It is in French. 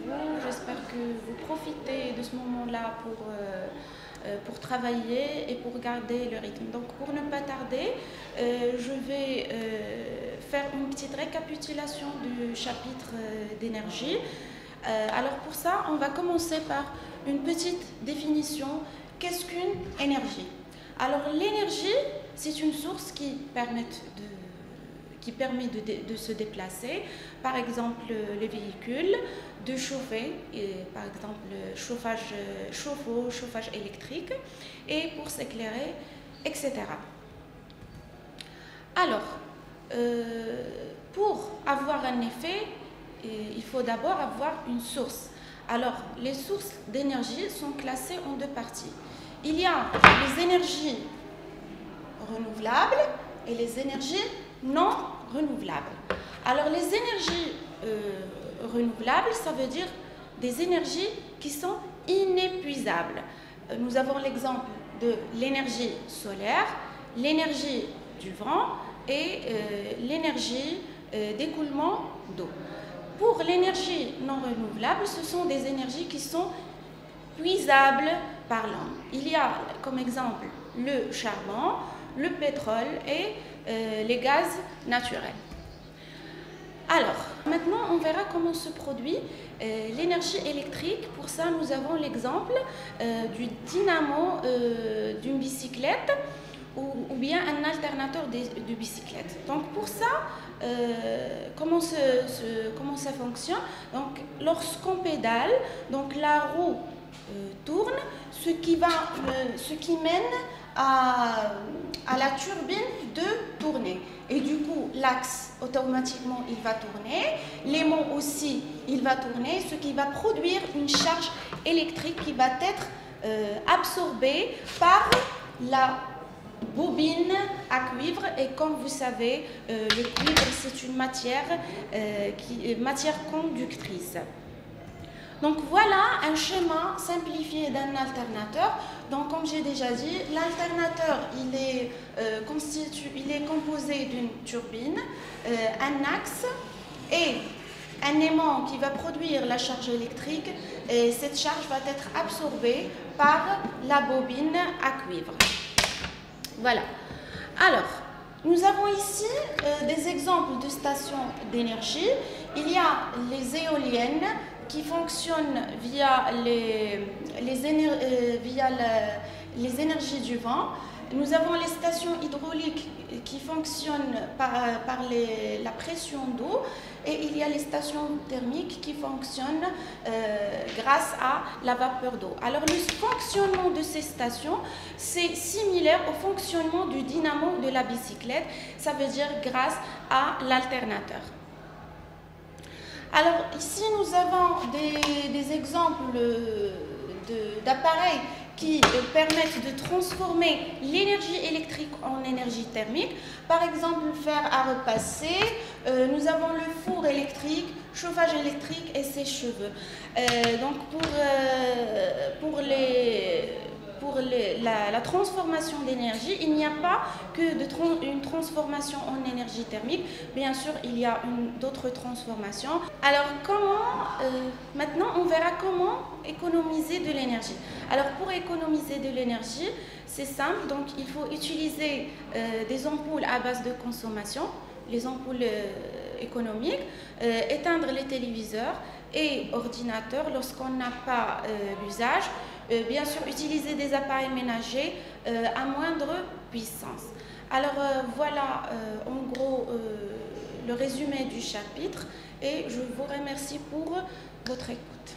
vous. J'espère que vous profitez de ce moment-là pour travailler et pour garder le rythme. Donc pour ne pas tarder, je vais faire une petite récapitulation du chapitre d'énergie. Alors pour ça, on va commencer par une petite définition. Qu'est-ce qu'une énergie? Alors l'énergie, c'est une source qui permet de se déplacer, par exemple les véhicules, de chauffer, par exemple le chauffage chauffe-eau, chauffage électrique, et pour s'éclairer, etc. Alors, pour avoir un effet, il faut d'abord avoir une source. Alors, les sources d'énergie sont classées en deux parties. Il y a les énergies renouvelables et les énergies non renouvelables. Alors, les énergies renouvelables, ça veut dire des énergies qui sont inépuisables. Nous avons l'exemple de l'énergie solaire, l'énergie du vent et l'énergie d'écoulement d'eau. Pour l'énergie non renouvelable, ce sont des énergies qui sont puisables par l'homme. Il y a comme exemple le charbon, le pétrole et les gaz naturels. Alors, maintenant, on verra comment se produit l'énergie électrique. Pour ça, nous avons l'exemple du dynamo d'une bicyclette ou bien un alternateur de bicyclette. Donc, pour ça, comment ça fonctionne? Donc, lorsqu'on pédale, donc la roue tourne, ce qui mène à la turbine de tourner. Et du coup, l'axe, automatiquement, il va tourner. L'aimant aussi, il va tourner, ce qui va produire une charge électrique qui va être absorbée par la bobine à cuivre. Et comme vous savez, le cuivre, c'est une matière conductrice. Donc voilà un schéma simplifié d'un alternateur. Donc comme j'ai déjà dit, l'alternateur il est composé d'une turbine, un axe et un aimant qui va produire la charge électrique, et cette charge va être absorbée par la bobine à cuivre. Voilà. Alors, nous avons ici des exemples de stations d'énergie. Il y a les éoliennes qui fonctionnent via les énergies du vent. Nous avons les stations hydrauliques qui fonctionnent par la pression d'eau, et il y a les stations thermiques qui fonctionnent grâce à la vapeur d'eau. Alors le fonctionnement de ces stations, c'est similaire au fonctionnement du dynamo de la bicyclette, ça veut dire grâce à l'alternateur. Alors ici nous avons des exemples d'appareils qui permettent de transformer l'énergie électrique en énergie thermique. Par exemple, le fer à repasser, nous avons le four électrique, chauffage électrique et sèche-cheveux. Donc pour la transformation d'énergie, il n'y a pas que une transformation en énergie thermique. Bien sûr, il y a d'autres transformations. Alors, maintenant, on verra comment économiser de l'énergie. Alors, pour économiser de l'énergie, c'est simple. Donc, il faut utiliser des ampoules à base de consommation, les ampoules économiques, éteindre les téléviseurs et ordinateurs lorsqu'on n'a pas l'usage. Bien sûr, utiliser des appareils ménagers à moindre puissance. Alors voilà en gros le résumé du chapitre, et je vous remercie pour votre écoute.